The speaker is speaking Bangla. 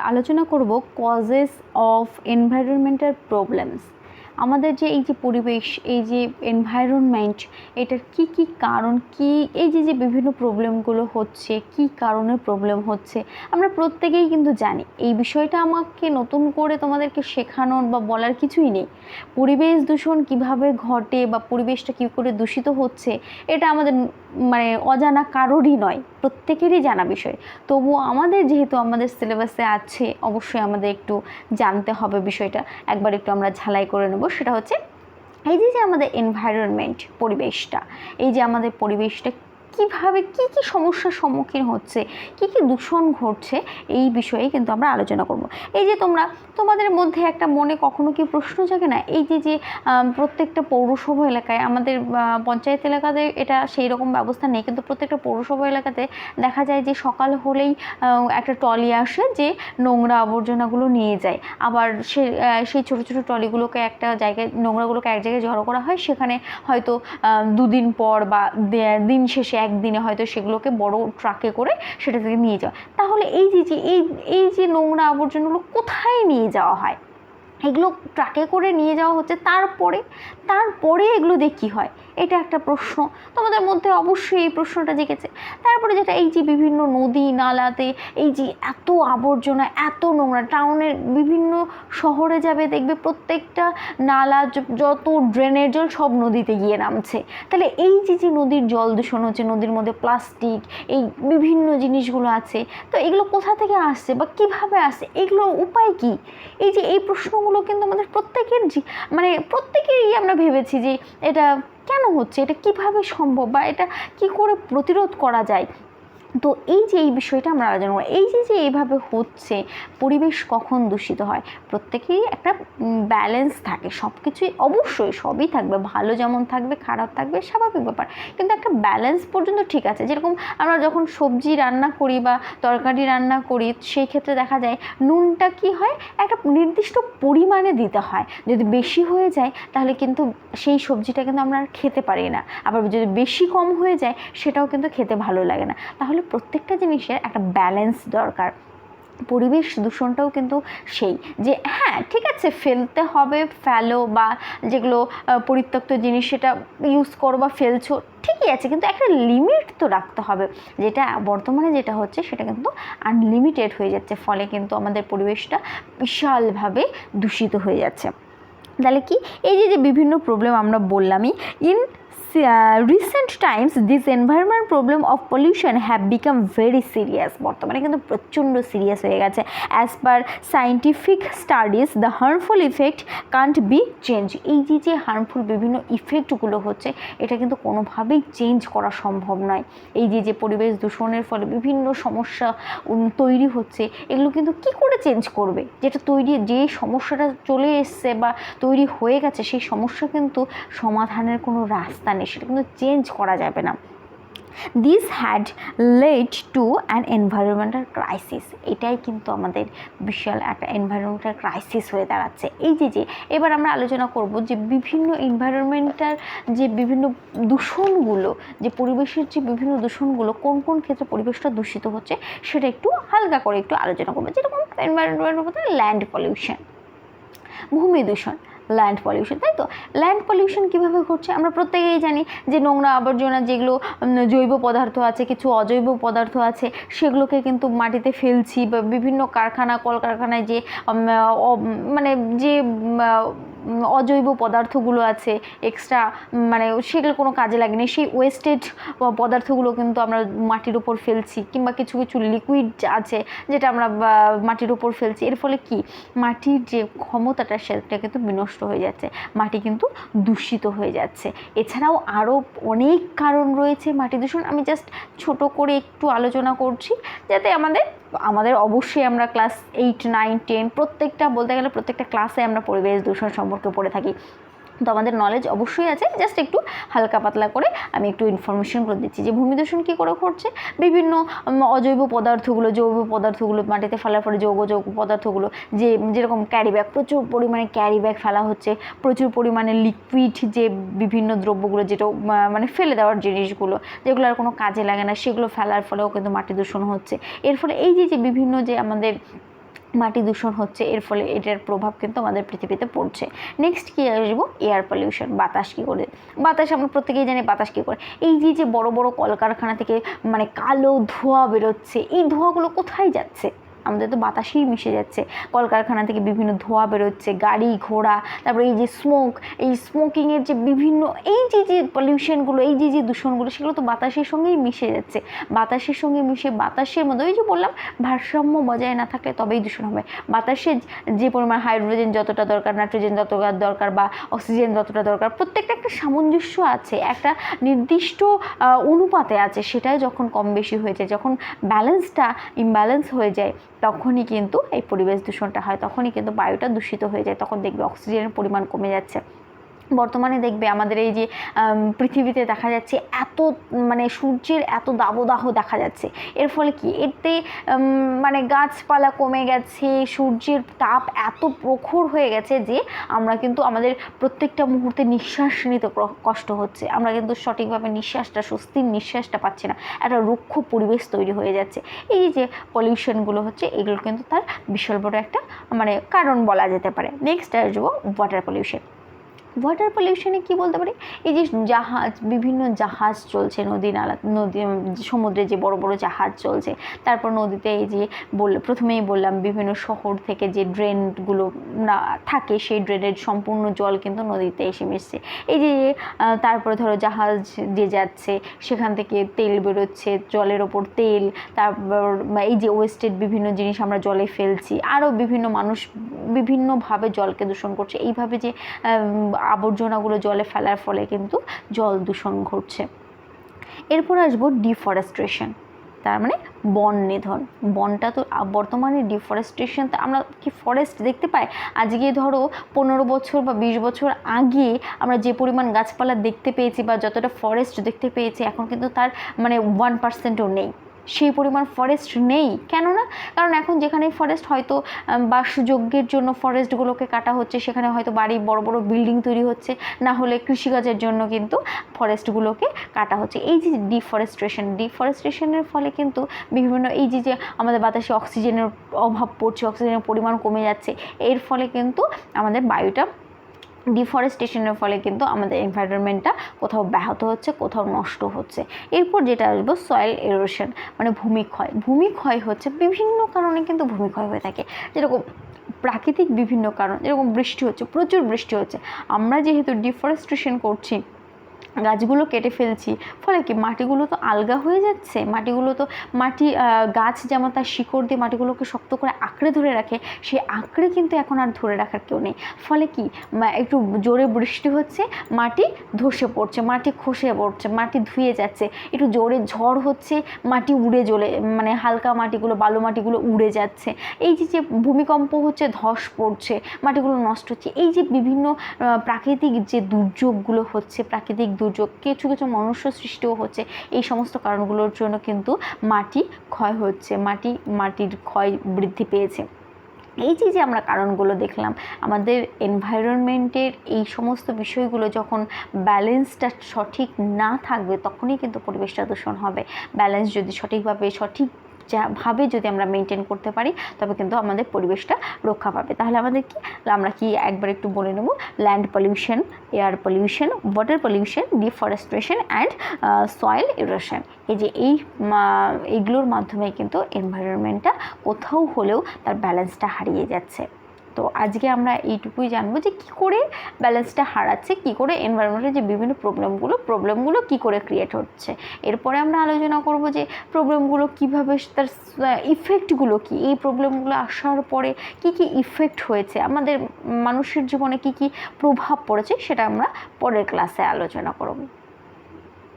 আলোচনা করব কজেস অফ এনভায়রনমেন্টাল প্রবলেমস। আমাদের যে এই যে পরিবেশ, এই যে এনভায়রনমেন্ট, এটার কি কি কারণ, কি এই যে যে বিভিন্ন প্রবলেমগুলো হচ্ছে, কি কারণে প্রবলেম হচ্ছে, আমরা প্রত্যেকেই কিন্তু জানি। এই বিষয়টা আমাকে নতুন করে তোমাদেরকে শেখানোর বা বলার কিছুই নেই। পরিবেশ দূষণ কিভাবে ঘটে বা পরিবেশটা কী করে দূষিত হচ্ছে, এটা আমাদের মানে অজানা কারোরই নয়, প্রত্যেকেরই জানা বিষয়। তবুও আমাদের যেহেতু আমাদের সিলেবাসে আছে, অবশ্যই আমাদের একটু জানতে হবে বিষয়টা। একবার একটু আমরা ঝালাই করে নেব। সেটা হচ্ছে এই যে আমাদের এনভায়রনমেন্ট, পরিবেশটা, এই যে আমাদের পরিবেশটা কীভাবে কী কী সমস্যার সম্মুখীন হচ্ছে, কী কী দূষণ ঘটছে, এই বিষয়ে কিন্তু আমরা আলোচনা করব। এই যে তোমাদের মধ্যে একটা মনে কখনো কি প্রশ্ন জাগে না, এই যে প্রত্যেকটা পৌরসভা এলাকায়, আমাদের পঞ্চায়েত এলাকাতে এটা সেই রকম ব্যবস্থা নেই, কিন্তু প্রত্যেকটা পৌরসভা এলাকাতে দেখা যায় যে সকাল হলেই একটা ট্রলি আসে যে নোংরা আবর্জনাগুলো নিয়ে যায়। আবার সেই ছোটো ছোটো ট্রলিগুলোকে একটা জায়গায়, নোংরাগুলোকে এক জায়গায় জড়ো করা হয়, সেখানে হয়তো দুদিন পর বা দিন শেষে একদিনে হয়তো সেগুলোকে বড় ট্রাকে করে সেটা থেকে নিয়ে যাওয়া। তাহলে এই যে নোংরা আবর্জনাগুলো কোথায় নিয়ে যাওয়া হয়? এগুলো ট্রাকে করে নিয়ে যাওয়া হচ্ছে, তারপরে এগুলো দিয়ে কী হয়? এটা একটা প্রশ্ন তোমাদের মধ্যে অবশ্যই এই প্রশ্নটা জেগেছে। তারপরে যেটা, এই যে বিভিন্ন নদী নালাতে এই যে এত আবর্জনা, এত নোংরা, টাউনের বিভিন্ন শহরে যাবে দেখবে প্রত্যেকটা নালা, যত ড্রেনের জল সব নদীতে গিয়ে নামছে। তাহলে এই যে নদীর জল দূষণ হচ্ছে, নদীর মধ্যে প্লাস্টিক, এই বিভিন্ন জিনিসগুলো আছে, তো এগুলো কোথা থেকে আসছে বা কিভাবে আসছে, এগুলোর উপায় কি? এই প্রশ্নগুলো কিন্তু আমাদের প্রত্যেকেরই আমরা ভেবেছি যে এটা কেন হচ্ছে, এটা কিভাবে সম্ভব, বা এটা কি করে প্রতিরোধ করা যায়। তো এই বিষয়টা আমরা আলোচনা করব। এই যে এইভাবে হচ্ছে, পরিবেশ কখন দূষিত হয়, প্রত্যেকেরই একটা ব্যালেন্স থাকে, সব কিছুই অবশ্যই সবই থাকবে, ভালো যেমন থাকবে খারাপ থাকবে, স্বাভাবিক ব্যাপার, কিন্তু একটা ব্যালেন্স পর্যন্ত ঠিক আছে। যেরকম আমরা যখন সবজি রান্না করি বা তরকারি রান্না করি, সেই ক্ষেত্রে দেখা যায় নুনটা কি হয়, একটা নির্দিষ্ট পরিমাণে দিতে হয়। যদি বেশি হয়ে যায় তাহলে কিন্তু সেই সবজিটা কিন্তু আমরা আর খেতে পারি না, আবার যদি বেশি কম হয়ে যায় সেটাও কিন্তু খেতে ভালো লাগে না। তাহলে প্রত্যেকটা জিনিসের একটা ব্যালেন্স দরকার। পরিবেশ দূষণটাও কিন্তু সেই যে, হ্যাঁ ঠিক আছে, ফেলতে হবে, ফেলো, বা যেগুলো পরিত্যক্ত জিনিস সেটা ইউজ করো বা ফেলছো, ঠিকই আছে, কিন্তু একটা লিমিট তো রাখতে হবে। যেটা বর্তমানে যেটা হচ্ছে সেটা কিন্তু আনলিমিটেড হয়ে যাচ্ছে, ফলে কিন্তু আমাদের পরিবেশটা বিশালভাবে দূষিত হয়ে যাচ্ছে। তাহলে কি, এই যে বিভিন্ন প্রবলেম আমরা বললামই, in recent times this environment problem of pollution have become very serious। বর্তমানে কিন্তু প্রচণ্ড সিরিয়াস হয়ে গেছে। As per scientific studies the harmful effect can't be change. এই যে হার্মফুল বিভিন্ন ইফেক্টগুলো হচ্ছে, এটা কিন্তু কোনোভাবেই চেঞ্জ করা সম্ভব নয়। এই যে পরিবেশ দূষণের ফলে বিভিন্ন সমস্যা তৈরি হচ্ছে, এগুলো কিন্তু কি করে চেঞ্জ করবে? যে সমস্যাটা চলে এসছে বা তৈরি হয়ে গেছে, সেই সমস্যা কিন্তু সমাধানের কোনো রাস্তা নেই, সেটা কিন্তু চেঞ্জ করা যাবে না। This had led to an environmental crisis. এটাই কিন্তু আমাদের বিশাল একটা এনভায়রনমেন্টাল ক্রাইসিস হয়ে দাঁড়াচ্ছে। এই যে এবার আমরা আলোচনা করব যে বিভিন্ন এনভায়রনমেন্টাল যে বিভিন্ন দূষণগুলো, যে পরিবেশের যে বিভিন্ন দূষণগুলো কোন কোন ক্ষেত্রে পরিবেশটা দূষিত হচ্ছে, সেটা একটু হালকা করে একটু আলোচনা করবো। যেরকম এনভায়রনমেন্টের মধ্যে ল্যান্ড পলিউশন, ভূমি দূষণ, ল্যান্ড পলিউশন, তাই তো? ল্যান্ড পলিউশন কীভাবে ঘটছে আমরা প্রত্যেকেই জানি, যে নোংরা আবর্জনা যেগুলো জৈব পদার্থ আছে, কিছু অজৈব পদার্থ আছে, সেগুলোকে কিন্তু মাটিতে ফেলছি, বা বিভিন্ন কারখানা কলকারখানায় যে যে অজৈব পদার্থগুলো আছে এক্সট্রা, সেগুলো কোনো কাজে লাগেনি, সেই ওয়েস্টেড পদার্থগুলো কিন্তু আমরা মাটির উপর ফেলছি, কিংবা কিছু কিছু লিকুইড আছে যেটা আমরা মাটির উপর ফেলছি। এর ফলে কি, মাটির যে ক্ষমতাটা সেটা কিন্তু বিনষ্ট হয়ে যাচ্ছে, মাটি কিন্তু দূষিত হয়ে যাচ্ছে। এছাড়াও আরও অনেক কারণ রয়েছে মাটি দূষণ, আমি জাস্ট ছোট করে একটু আলোচনা করছি, যাতে আমাদের অবশ্যই আমরা ক্লাস 8, 9, 10 প্রত্যেকটা ক্লাসে আমরা পরিবেশ দূষণ সম্পর্কে পড়ে থাকি, তো আমাদের নলেজ অবশ্যই আছে। জাস্ট একটু হালকা পাতলা করে আমি একটু ইনফরমেশন করে দিচ্ছি যে ভূমি দূষণ কী করে ঘটছে। বিভিন্ন অজৈব পদার্থগুলো, জৈব পদার্থগুলো মাটিতে ফেলার ফলে যৌগ পদার্থগুলো, যেরকম ক্যারি ব্যাগ, প্রচুর পরিমাণে ক্যারি ব্যাগ ফেলা হচ্ছে, প্রচুর পরিমাণে লিকুইড যে বিভিন্ন দ্রব্যগুলো, যেটা ফেলে দেওয়ার জিনিসগুলো, যেগুলো আর কোনো কাজে লাগে না, সেগুলো ফেলার ফলেও কিন্তু মাটি দূষণ হচ্ছে। এর ফলে এই যে বিভিন্ন যে আমাদের মাটি দূষণ হচ্ছে, এর ফলে এটার প্রভাব কিন্তু আমাদের পৃথিবীতে পড়ছে। নেক্সট কী আসবো, এয়ার পলিউশন। বাতাস কী করে, বাতাস আমরা প্রত্যেকেই জানি বাতাস কী করে। এই যে বড় বড় কলকারখানা থেকে মানে কালো ধোঁয়া বেরোচ্ছে, এই ধোঁয়াগুলো কোথায় যাচ্ছে, আমাদের তো বাতাসেই মিশে যাচ্ছে। কলকারখানা থেকে বিভিন্ন ধোঁয়া বেরোচ্ছে, গাড়ি ঘোড়া, তারপরে এই যে স্মোক, এই স্মোকিংয়ের যে বিভিন্ন এই যে পলিউশনগুলো, এই যে দূষণগুলো, সেগুলো তো বাতাসের সঙ্গেই মিশে যাচ্ছে। বাতাসের সঙ্গে মিশে বাতাসের মধ্যে ওই যে বললাম ভারসাম্য বজায় না থাকলে তবেই দূষণ হবে। বাতাসে যে পরিমাণ হাইড্রোজেন যতটা দরকার, নাইট্রোজেন যতটা দরকার, বা অক্সিজেন যতটা দরকার, প্রত্যেকটা একটা সামঞ্জস্য আছে, একটা নির্দিষ্ট অনুপাতে আছে। সেটাই যখন কম বেশি হয়ে যায়, যখন ব্যালেন্সটা ইমব্যালেন্স হয়ে যায়, তখনই কিন্তু এই পরিবেশ দূষণটা হয়, তখনই কিন্তু বায়ুটা দূষিত হয়ে যায়, তখন দেখবে অক্সিজেনের পরিমাণ কমে যাচ্ছে। বর্তমানে দেখবে আমাদের এই যে পৃথিবীতে দেখা যাচ্ছে এত মানে সূর্যের এত দাবদাহ দেখা যাচ্ছে, এর ফলে কি, এতে মানে গাছপালা কমে গেছে, সূর্যের তাপ এত প্রখর হয়ে গেছে যে আমরা কিন্তু আমাদের প্রত্যেকটা মুহূর্তে নিঃশ্বাস নিতে কষ্ট হচ্ছে, আমরা কিন্তু সঠিকভাবে নিঃশ্বাসটা, স্বস্তির নিঃশ্বাসটা পাচ্ছি না, একটা রুক্ষ পরিবেশ তৈরি হয়ে যাচ্ছে। এই যে পলিউশনগুলো হচ্ছে, এগুলো কিন্তু তার বিশাল বড় একটা মানে কারণ বলা যেতে পারে। নেক্সট আসবো ওয়াটার পলিউশন। ওয়াটার পলিউশনে কী বলতে পারি, এই যে জাহাজ, বিভিন্ন জাহাজ চলছে, নদী নালা, নদী সমুদ্রে যে বড় বড় জাহাজ চলছে, তারপর নদীতে এই যে প্রথমেই বললাম বিভিন্ন শহর থেকে যে ড্রেনগুলো না থাকে, সেই ড্রেনের সম্পূর্ণ জল কিন্তু নদীতে এসে মিশছে। এই যে তারপরে ধরো জাহাজ যে যাচ্ছে, সেখান থেকে তেল বেরোচ্ছে, জলের ওপর তেল, তারপর এই যে ওয়েস্টেড বিভিন্ন জিনিস আমরা জলে ফেলছি, আরও বিভিন্ন মানুষ বিভিন্নভাবে জলকে দূষণ করছে। এইভাবে যে আবর্জনাগুলো জলে ফেলার ফলে কিন্তু জল দূষণ ঘটছে। এরপর আসবো ডিফরেস্টেশন, তার মানে বন নিধন। বনটা তো বর্তমানে ডিফরেস্টেশন, আমরা কি ফরেস্ট দেখতে পাই? আজকে ধরো 15 বছর বা 20 বছর আগে আমরা যে পরিমাণ গাছপালা দেখতে পেয়েছি বা যতটা ফরেস্ট দেখতে পেয়েছি, এখন কিন্তু তার মানে 1%ও নেই, সেই পরিমাণ ফরেস্ট নেই। কেন না, কারণ এখন যেখানে ফরেস্ট হয়তো বাসযোগ্যের জন্য ফরেস্টগুলোকে কাটা হচ্ছে, সেখানে হয়তো বাড়ি বড় বড় বিল্ডিং তৈরি হচ্ছে, না হলে কৃষিকাজের জন্য কিন্তু ফরেস্টগুলোকে কাটা হচ্ছে। এই যে ডিফরেস্টেশনের ফলে কিন্তু বিভিন্ন এই যে আমাদের বাতাসে অক্সিজেনের অভাব পড়ছে, অক্সিজেনের পরিমাণ কমে যাচ্ছে, এর ফলে কিন্তু আমাদের বায়ুটা, ডিফরেস্টেশনের ফলে কিন্তু আমাদের এনভায়রনমেন্টটা কোথাও ব্যাহত হচ্ছে, কোথাও নষ্ট হচ্ছে। এরপর যেটা আসবো সয়েল এরোশন, মানে ভূমিক্ষয়। ভূমিক্ষয় হচ্ছে বিভিন্ন কারণে কিন্তু ভূমিক্ষয় হয়ে থাকে, যেরকম প্রাকৃতিক বিভিন্ন কারণ, যেরকম বৃষ্টি হচ্ছে, প্রচুর বৃষ্টি হচ্ছে, আমরা যেহেতু ডিফরেস্টেশন করছি, গাছগুলো কেটে ফেলছি, ফলে কি মাটিগুলো তো আলগা হয়ে যাচ্ছে, মাটি গাছ যেমন তার শিকড় দিয়ে মাটিগুলোকে শক্ত করে আঁকড়ে ধরে রাখে, সেই আঁকড়ে কিন্তু এখন আর ধরে রাখার কেউ নেই। ফলে কি, একটু জোরে বৃষ্টি হচ্ছে, মাটি ধসে পড়ছে, মাটি খসে পড়ছে, মাটি ধুয়ে যাচ্ছে, একটু জোরে ঝড় হচ্ছে, মাটি উড়ে মানে হালকা মাটিগুলো, বালু মাটিগুলো উড়ে যাচ্ছে। এই যে ভূমিকম্প হচ্ছে, ধস পড়ছে, মাটিগুলো নষ্ট হচ্ছে। এই যে বিভিন্ন প্রাকৃতিক যে দুর্যোগগুলো হচ্ছে, প্রাকৃতিক দুর্যোগ, কিছু কিছু মনুষ্য সৃষ্টিও হচ্ছে, এই সমস্ত কারণগুলোর জন্য কিন্তু মাটি ক্ষয় হচ্ছে, মাটির ক্ষয় বৃদ্ধি পেয়েছে। এই যে আমরা কারণগুলো দেখলাম, আমাদের এনভায়রনমেন্টের এই সমস্ত বিষয়গুলো যখন ব্যালেন্সটা সঠিক না থাকবে, তখনই কিন্তু পরিবেশটা দূষণ হবে। ব্যালেন্স যদি সঠিকভাবে যদি আমরা মেনটেন করতে পারি, তবে কিন্তু আমাদের পরিবেশটা রক্ষা পাবে। তাহলে আমরা কি একবার একটু বলে নেব, land pollution, air pollution, water pollution, deforestation and soil erosion. এই যে এইগুলোর মাধ্যমে কিন্তু এনভায়রনমেন্টটা কোথাও হলেও তার ব্যালেন্সটা হারিয়ে যাচ্ছে। তো আজকে আমরা এইটুকুই জানবো যে কী করে ব্যালেন্সটা হারাচ্ছে, কী করে এনভায়রনমেন্টের যে বিভিন্ন প্রবলেমগুলো কী করে ক্রিয়েট হচ্ছে। এরপরে আমরা আলোচনা করব যে প্রবলেমগুলো কীভাবে, তার ইফেক্টগুলো কী, এই প্রবলেমগুলো আসার পরে কী কী ইফেক্ট হয়েছে, আমাদের মানুষের জীবনে কী কী প্রভাব পড়েছে, সেটা আমরা পরের ক্লাসে আলোচনা করব।